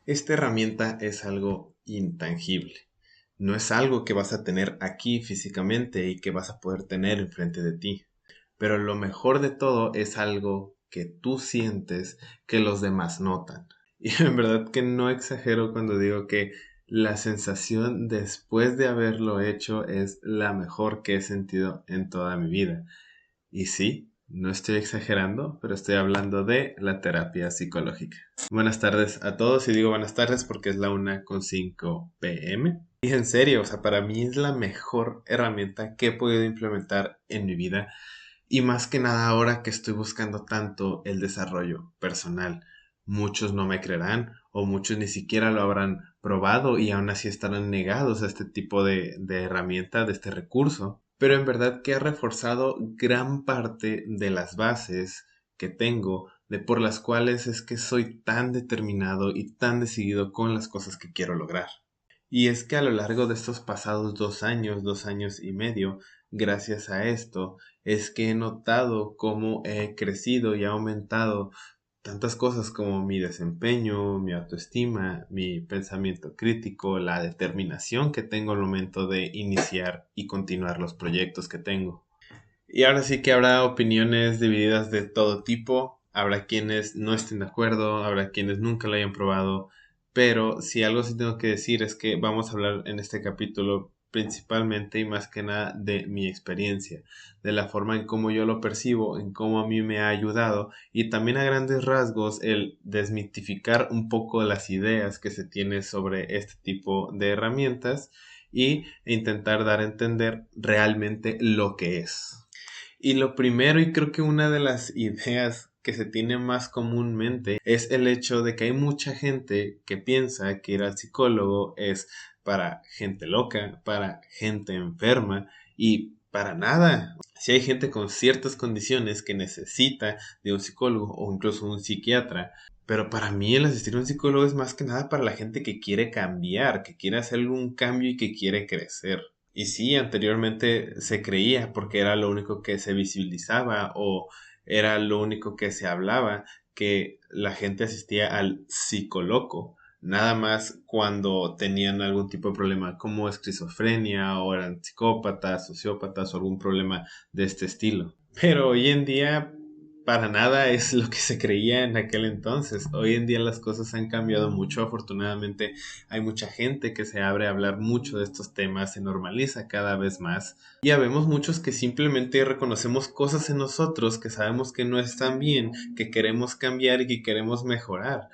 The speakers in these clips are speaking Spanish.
Esta herramienta es algo intangible. No es algo que vas a tener aquí físicamente y que vas a poder tener enfrente de ti. Pero lo mejor de todo es algo que tú sientes que los demás notan. Y en verdad que no exagero cuando digo que la sensación después de haberlo hecho es la mejor que he sentido en toda mi vida. Y sí, no estoy exagerando, pero estoy hablando de la terapia psicológica. Buenas tardes a todos, y digo buenas tardes porque es la 1:05 p.m. Y en serio, o sea, para mí es la mejor herramienta que he podido implementar en mi vida, y más que nada ahora que estoy buscando tanto el desarrollo personal. Muchos no me creerán o muchos ni siquiera lo habrán probado y aún así estarán negados a este tipo de herramienta, de este recurso. Pero en verdad que ha reforzado gran parte de las bases que tengo de por las cuales es que soy tan determinado y tan decidido con las cosas que quiero lograr. Y es que a lo largo de estos pasados 2 años y medio, gracias a esto, es que he notado cómo he crecido y ha aumentado tantas cosas como mi desempeño, mi autoestima, mi pensamiento crítico, la determinación que tengo al momento de iniciar y continuar los proyectos que tengo. Y ahora sí que habrá opiniones divididas de todo tipo, habrá quienes no estén de acuerdo, habrá quienes nunca lo hayan probado, pero si algo sí tengo que decir es que vamos a hablar en este capítulo principalmente y más que nada de mi experiencia, de la forma en cómo yo lo percibo, en cómo a mí me ha ayudado y también a grandes rasgos el desmitificar un poco las ideas que se tiene sobre este tipo de herramientas y intentar dar a entender realmente lo que es. Y lo primero, y creo que una de las ideas que se tiene más comúnmente es el hecho de que hay mucha gente que piensa que ir al psicólogo es para gente loca, para gente enferma y para nada. Si hay gente con ciertas condiciones que necesita de un psicólogo o incluso un psiquiatra, pero para mí el asistir a un psicólogo es más que nada para la gente que quiere cambiar, que quiere hacer un cambio y que quiere crecer. Y sí, anteriormente se creía porque era lo único que se visibilizaba o era lo único que se hablaba, que la gente asistía al psicoloco, nada más cuando tenían algún tipo de problema como esquizofrenia o eran psicópatas, sociópatas o algún problema de este estilo. Pero hoy en día para nada es lo que se creía en aquel entonces. Hoy en día las cosas han cambiado mucho. Afortunadamente hay mucha gente que se abre a hablar mucho de estos temas, se normaliza cada vez más. Y habemos muchos que simplemente reconocemos cosas en nosotros que sabemos que no están bien, que queremos cambiar y que queremos mejorar.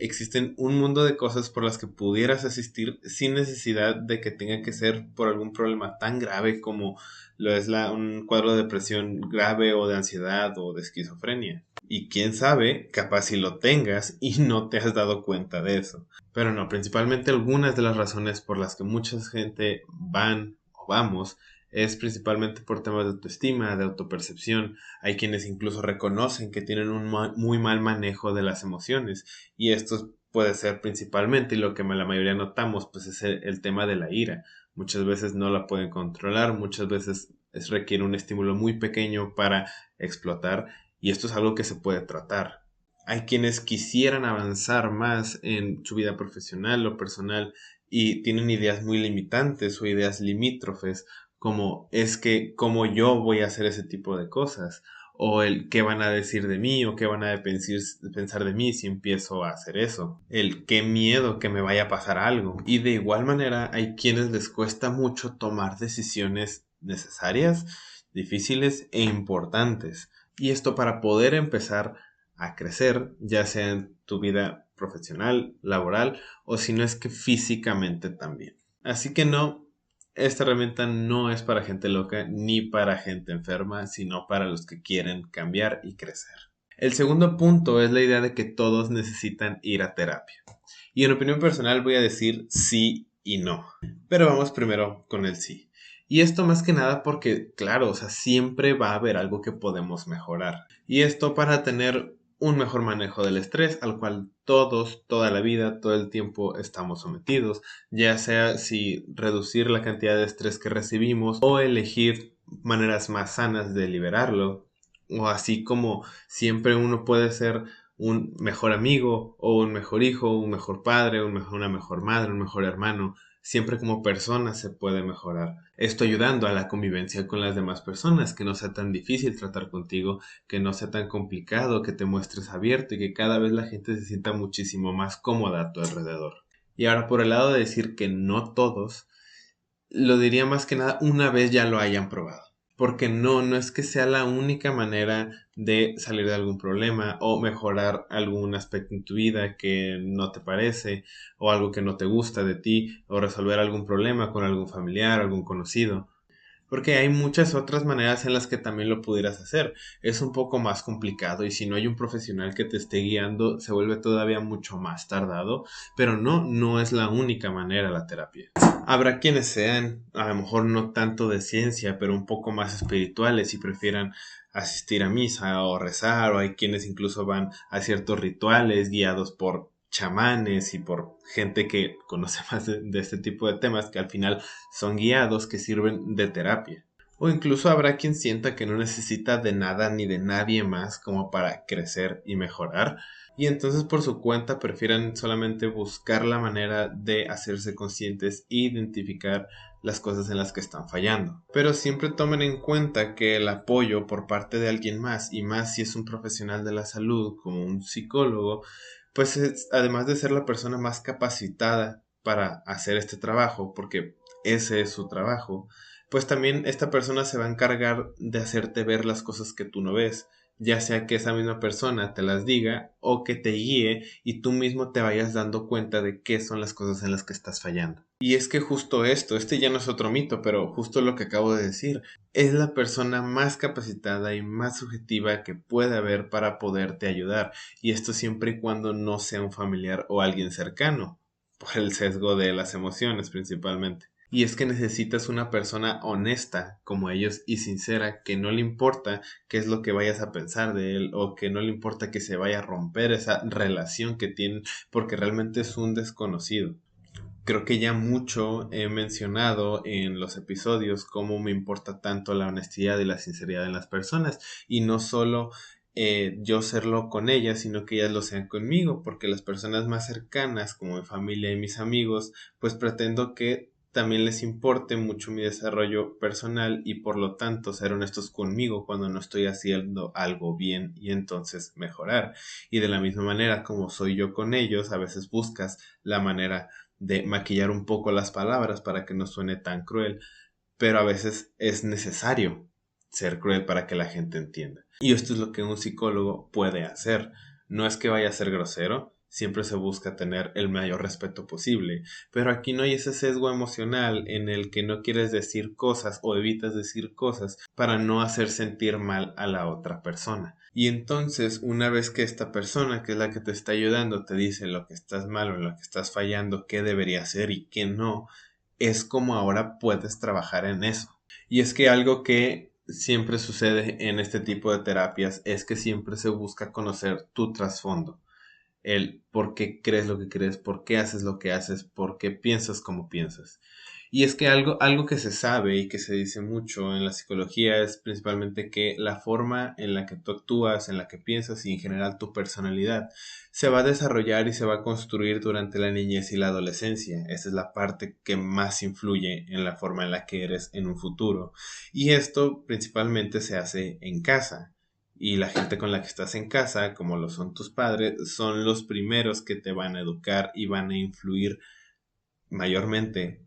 Existen un mundo de cosas por las que pudieras asistir sin necesidad de que tenga que ser por algún problema tan grave como lo es un cuadro de depresión grave o de ansiedad o de esquizofrenia. Y quién sabe, capaz si lo tengas y no te has dado cuenta de eso. Pero no, principalmente algunas de las razones por las que mucha gente van o vamos es principalmente por temas de autoestima, de autopercepción. Hay quienes incluso reconocen que tienen un muy mal manejo de las emociones y esto puede ser principalmente, y lo que la mayoría notamos, pues es el tema de la ira. Muchas veces no la pueden controlar, muchas veces requiere un estímulo muy pequeño para explotar y esto es algo que se puede tratar. Hay quienes quisieran avanzar más en su vida profesional o personal y tienen ideas muy limitantes o ideas limítrofes, como es que cómo yo voy a hacer ese tipo de cosas, o el qué van a decir de mí o qué van a pensar de mí si empiezo a hacer eso, el qué miedo que me vaya a pasar algo. Y de igual manera hay quienes les cuesta mucho tomar decisiones necesarias, difíciles e importantes. Y esto para poder empezar a crecer, ya sea en tu vida profesional, laboral o si no es que físicamente también. Así que no, esta herramienta no es para gente loca ni para gente enferma, sino para los que quieren cambiar y crecer. El segundo punto es la idea de que todos necesitan ir a terapia. Y en opinión personal voy a decir sí y no. Pero vamos primero con el sí. Y esto más que nada porque, claro, o sea, siempre va a haber algo que podemos mejorar. Y esto para tener un mejor manejo del estrés al cual todos, toda la vida, todo el tiempo estamos sometidos, ya sea si reducir la cantidad de estrés que recibimos o elegir maneras más sanas de liberarlo, o así como siempre uno puede ser un mejor amigo o un mejor hijo, un mejor padre, una mejor madre, un mejor hermano. Siempre como persona se puede mejorar. Esto ayudando a la convivencia con las demás personas, que no sea tan difícil tratar contigo, que no sea tan complicado, que te muestres abierto y que cada vez la gente se sienta muchísimo más cómoda a tu alrededor. Y ahora por el lado de decir que no todos, lo diría más que nada una vez ya lo hayan probado. Porque no es que sea la única manera de salir de algún problema o mejorar algún aspecto en tu vida que no te parece o algo que no te gusta de ti o resolver algún problema con algún familiar, algún conocido. Porque hay muchas otras maneras en las que también lo pudieras hacer. Es un poco más complicado y si no hay un profesional que te esté guiando, se vuelve todavía mucho más tardado. Pero no es la única manera la terapia. Habrá quienes sean, a lo mejor no tanto de ciencia, pero un poco más espirituales y prefieran asistir a misa o rezar, o hay quienes incluso van a ciertos rituales guiados por chamanes y por gente que conoce más de este tipo de temas que al final son guiados que sirven de terapia. O incluso habrá quien sienta que no necesita de nada ni de nadie más como para crecer y mejorar. Y entonces por su cuenta prefieran solamente buscar la manera de hacerse conscientes e identificar las cosas en las que están fallando. Pero siempre tomen en cuenta que el apoyo por parte de alguien más, y más si es un profesional de la salud como un psicólogo, pues es, además de ser la persona más capacitada para hacer este trabajo, porque ese es su trabajo, pues también esta persona se va a encargar de hacerte ver las cosas que tú no ves, ya sea que esa misma persona te las diga o que te guíe y tú mismo te vayas dando cuenta de qué son las cosas en las que estás fallando. Y es que justo esto, este ya no es otro mito, pero justo lo que acabo de decir, es la persona más capacitada y más subjetiva que puede haber para poderte ayudar, y esto siempre y cuando no sea un familiar o alguien cercano, por el sesgo de las emociones principalmente. Y es que necesitas una persona honesta como ellos y sincera, que no le importa qué es lo que vayas a pensar de él o que no le importa que se vaya a romper esa relación que tienen porque realmente es un desconocido. Creo que ya mucho he mencionado en los episodios cómo me importa tanto la honestidad y la sinceridad en las personas y no solo yo serlo con ellas, sino que ellas lo sean conmigo, porque las personas más cercanas, como mi familia y mis amigos, pues pretendo que también les importe mucho mi desarrollo personal y por lo tanto ser honestos conmigo cuando no estoy haciendo algo bien y entonces mejorar. Y de la misma manera como soy yo con ellos, a veces buscas la manera de maquillar un poco las palabras para que no suene tan cruel, pero a veces es necesario ser cruel para que la gente entienda. Y esto es lo que un psicólogo puede hacer. No es que vaya a ser grosero, siempre se busca tener el mayor respeto posible, pero aquí no hay ese sesgo emocional en el que no quieres decir cosas o evitas decir cosas para no hacer sentir mal a la otra persona. Y entonces, una vez que esta persona, que es la que te está ayudando, te dice lo que estás mal o en lo que estás fallando, qué debería hacer y qué no, es como ahora puedes trabajar en eso. Y es que algo que siempre sucede en este tipo de terapias es que siempre se busca conocer tu trasfondo, el por qué crees lo que crees, por qué haces lo que haces, por qué piensas como piensas. Y es que algo que se sabe y que se dice mucho en la psicología es principalmente que la forma en la que tú actúas, en la que piensas y en general tu personalidad se va a desarrollar y se va a construir durante la niñez y la adolescencia. Esa es la parte que más influye en la forma en la que eres en un futuro. Y esto principalmente se hace en casa. Y la gente con la que estás en casa, como lo son tus padres, son los primeros que te van a educar y van a influir mayormente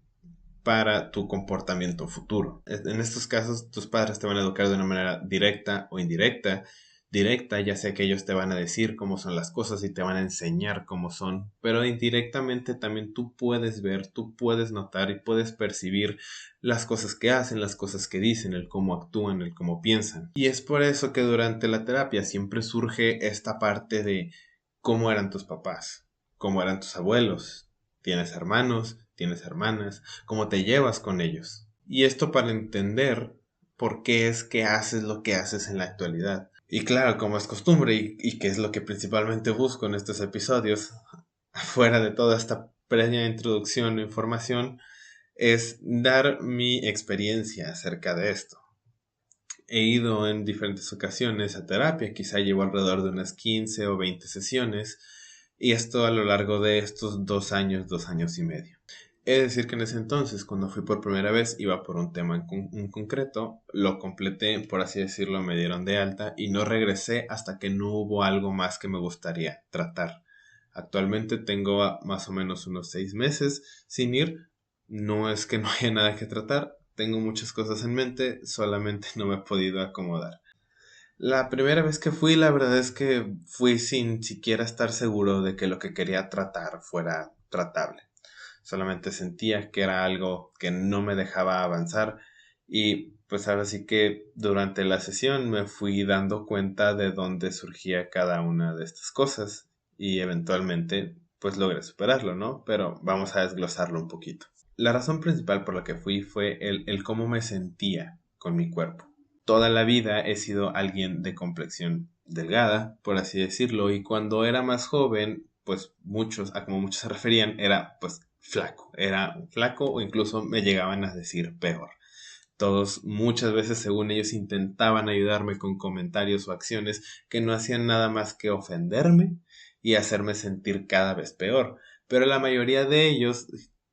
para tu comportamiento futuro. En estos casos, tus padres te van a educar de una manera directa o indirecta. Directa, ya sea que ellos te van a decir cómo son las cosas y te van a enseñar cómo son, pero indirectamente también tú puedes ver, tú puedes notar y puedes percibir las cosas que hacen, las cosas que dicen, el cómo actúan, el cómo piensan. Y es por eso que durante la terapia siempre surge esta parte de cómo eran tus papás, cómo eran tus abuelos, tienes hermanos, tienes hermanas, cómo te llevas con ellos. Y esto para entender por qué es que haces lo que haces en la actualidad. Y claro, como es costumbre y que es lo que principalmente busco en estos episodios, fuera de toda esta previa introducción e información, es dar mi experiencia acerca de esto. He ido en diferentes ocasiones a terapia, quizá llevo alrededor de unas 15 o 20 sesiones, y esto a lo largo de estos 2 y medio. Es decir, que en ese entonces, cuando fui por primera vez, iba por un tema en concreto, lo completé, por así decirlo, me dieron de alta y no regresé hasta que no hubo algo más que me gustaría tratar. Actualmente tengo más o menos unos 6 meses sin ir. No es que no haya nada que tratar, tengo muchas cosas en mente, solamente no me he podido acomodar. La primera vez que fui, la verdad es que fui sin siquiera estar seguro de que lo que quería tratar fuera tratable. Solamente sentía que era algo que no me dejaba avanzar y pues ahora sí que durante la sesión me fui dando cuenta de dónde surgía cada una de estas cosas y eventualmente pues logré superarlo, ¿no? Pero vamos a desglosarlo un poquito. La razón principal por la que fui fue el cómo me sentía con mi cuerpo. Toda la vida he sido alguien de complexión delgada, por así decirlo, y cuando era más joven, pues muchos, a como muchos se referían, era pues flaco. Era flaco o incluso me llegaban a decir peor. Todos muchas veces, según ellos, intentaban ayudarme con comentarios o acciones que no hacían nada más que ofenderme y hacerme sentir cada vez peor. Pero la mayoría de ellos,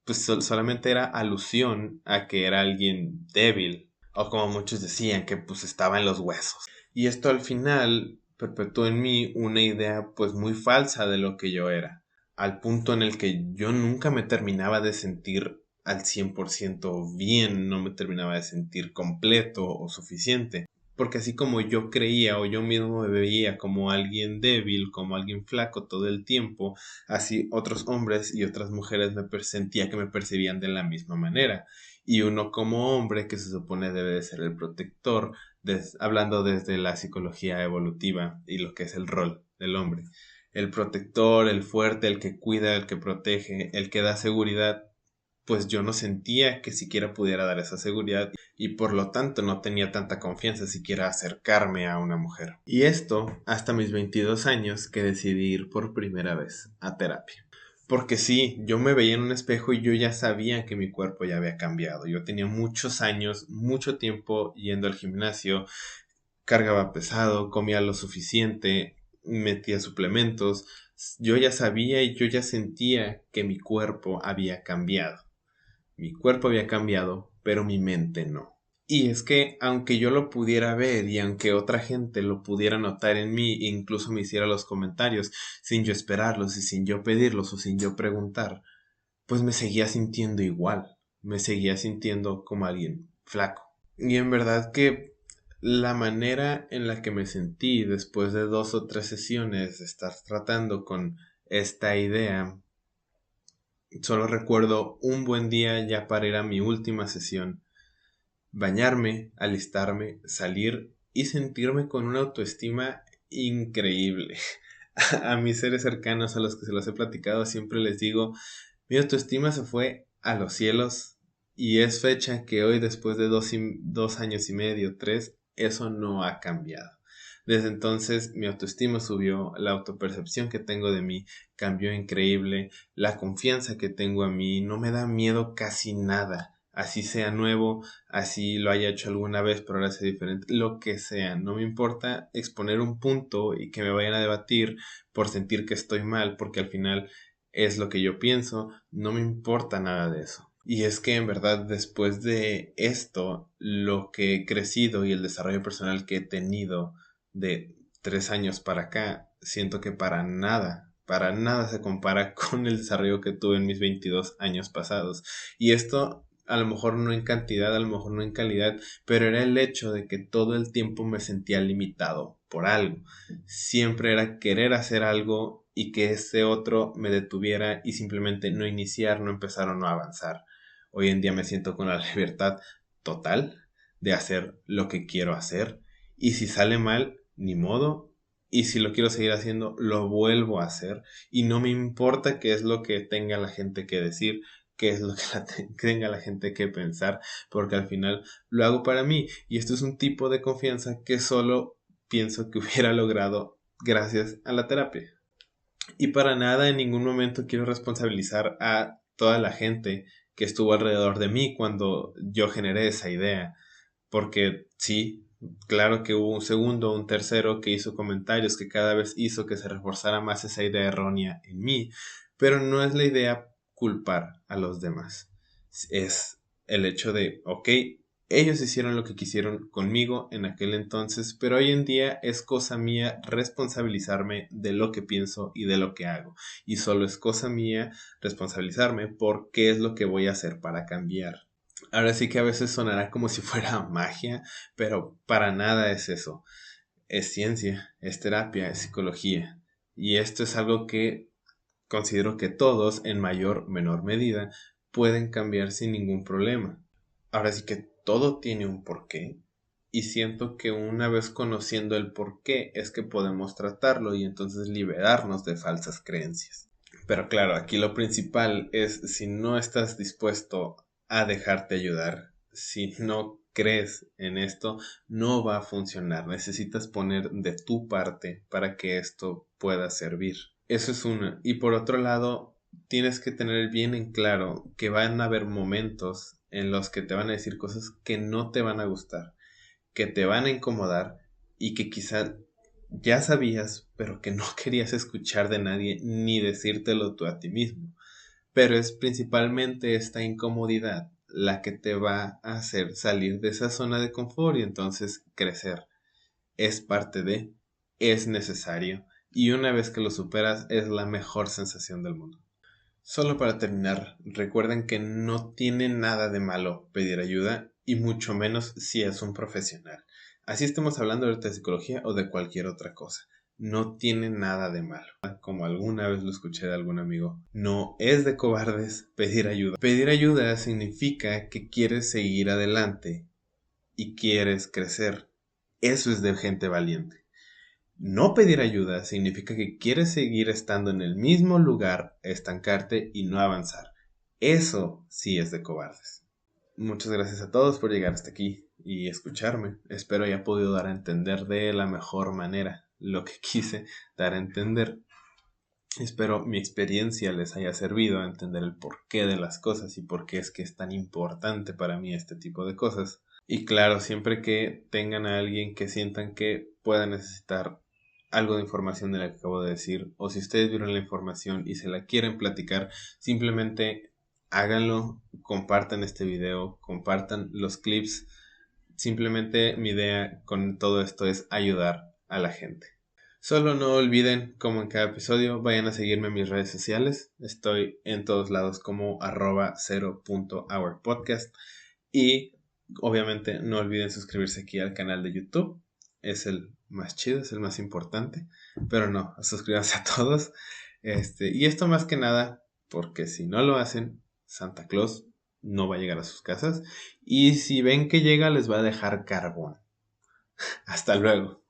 pues solamente era alusión a que era alguien débil, o como muchos decían, que pues estaba en los huesos. Y esto al final perpetuó en mí una idea pues muy falsa de lo que yo era, al punto en el que yo nunca me terminaba de sentir al 100% bien, no me terminaba de sentir completo o suficiente. Porque así como yo creía o yo mismo me veía como alguien débil, como alguien flaco todo el tiempo, así otros hombres y otras mujeres sentía que me percibían de la misma manera. Y uno como hombre, que se supone debe de ser el protector, hablando desde la psicología evolutiva y lo que es el rol del hombre. El protector, el fuerte, el que cuida, el que protege, el que da seguridad, pues yo no sentía que siquiera pudiera dar esa seguridad y por lo tanto no tenía tanta confianza siquiera acercarme a una mujer. Y esto hasta mis 22 años que decidí ir por primera vez a terapia. Porque sí, yo me veía en un espejo y yo ya sabía que mi cuerpo ya había cambiado. Yo tenía muchos años, mucho tiempo yendo al gimnasio, cargaba pesado, comía lo suficiente, metía suplementos. Yo ya sabía y yo ya sentía que mi cuerpo había cambiado. Mi cuerpo había cambiado, pero mi mente no. Y es que aunque yo lo pudiera ver y aunque otra gente lo pudiera notar en mí e incluso me hiciera los comentarios sin yo esperarlos y sin yo pedirlos o sin yo preguntar, pues me seguía sintiendo igual, me seguía sintiendo como alguien flaco. Y en verdad que la manera en la que me sentí después de 2 o 3 sesiones de estar tratando con esta idea, solo recuerdo un buen día ya para ir a mi última sesión, bañarme, alistarme, salir y sentirme con una autoestima increíble. A mis seres cercanos a los que se los he platicado siempre les digo, mi autoestima se fue a los cielos y es fecha que hoy después de 2 años y medio, 3, eso no ha cambiado. Desde entonces mi autoestima subió, la autopercepción que tengo de mí cambió increíble, la confianza que tengo a mí, no me da miedo casi nada, así sea nuevo, así lo haya hecho alguna vez pero ahora sea diferente, lo que sea, no me importa exponer un punto y que me vayan a debatir por sentir que estoy mal, porque al final es lo que yo pienso, no me importa nada de eso. Y es que en verdad después de esto, lo que he crecido y el desarrollo personal que he tenido de 3 años para acá, siento que para nada se compara con el desarrollo que tuve en mis 22 años pasados. Y esto a lo mejor no en cantidad, a lo mejor no en calidad, pero era el hecho de que todo el tiempo me sentía limitado por algo. Siempre era querer hacer algo y que ese otro me detuviera y simplemente no iniciar, no empezar o no avanzar. Hoy en día me siento con la libertad total de hacer lo que quiero hacer y si sale mal, ni modo. Y si lo quiero seguir haciendo, lo vuelvo a hacer. Y no me importa qué es lo que tenga la gente que decir, qué es lo que tenga la gente que pensar, porque al final lo hago para mí. Y esto es un tipo de confianza que solo pienso que hubiera logrado gracias a la terapia. Y para nada en ningún momento quiero responsabilizar a toda la gente que estuvo alrededor de mí cuando yo generé esa idea. Porque sí, Claro que hubo un segundo, un tercero que hizo comentarios que cada vez hizo que se reforzara más esa idea errónea en mí, pero no es la idea culpar a los demás. Es el hecho de, ok, ellos hicieron lo que quisieron conmigo en aquel entonces, pero hoy en día es cosa mía responsabilizarme de lo que pienso y de lo que hago. Y solo es cosa mía responsabilizarme por qué es lo que voy a hacer para cambiar. Ahora sí que a veces sonará como si fuera magia, pero para nada es eso. Es ciencia, es terapia, es psicología. Y esto es algo que considero que todos, en mayor o menor medida, pueden cambiar sin ningún problema. Ahora sí que todo tiene un porqué. Y siento que una vez conociendo el porqué es que podemos tratarlo y entonces liberarnos de falsas creencias. Pero claro, aquí lo principal es si no estás dispuesto a dejarte ayudar, si no crees en esto, no va a funcionar. Necesitas poner de tu parte para que esto pueda servir. Eso es una. Y por otro lado, tienes que tener bien en claro que van a haber momentos en los que te van a decir cosas que no te van a gustar, que te van a incomodar y que quizá ya sabías, pero que no querías escuchar de nadie ni decírtelo tú a ti mismo. Pero es principalmente esta incomodidad la que te va a hacer salir de esa zona de confort y entonces crecer. Es parte de, es necesario y una vez que lo superas es la mejor sensación del mundo. Solo para terminar, recuerden que no tiene nada de malo pedir ayuda y mucho menos si es un profesional. Así estemos hablando ahorita de psicología o de cualquier otra cosa. No tiene nada de malo. Como alguna vez lo escuché de algún amigo, no es de cobardes pedir ayuda. Pedir ayuda significa que quieres seguir adelante y quieres crecer. Eso es de gente valiente. No pedir ayuda significa que quieres seguir estando en el mismo lugar, estancarte y no avanzar. Eso sí es de cobardes. Muchas gracias a todos por llegar hasta aquí y escucharme. Espero haya podido dar a entender de la mejor manera lo que quise dar a entender. Espero mi experiencia les haya servido a entender el porqué de las cosas y por qué es que es tan importante para mí este tipo de cosas. Y claro, siempre que tengan a alguien que sientan que pueda necesitar algo de información de la que acabo de decir, o si ustedes vieron la información y se la quieren platicar, simplemente háganlo, compartan este video, compartan los clips. Simplemente mi idea con todo esto es ayudar a la gente. Solo no olviden, como en cada episodio, vayan a seguirme en mis redes sociales. Estoy en todos lados como @0.hourpodcast. Y obviamente no olviden suscribirse aquí al canal de YouTube. Es el más chido, es el más importante. Pero no, suscríbanse a todos. Y esto más que nada, porque si no lo hacen, Santa Claus no va a llegar a sus casas. Y si ven que llega, les va a dejar carbón. Hasta luego.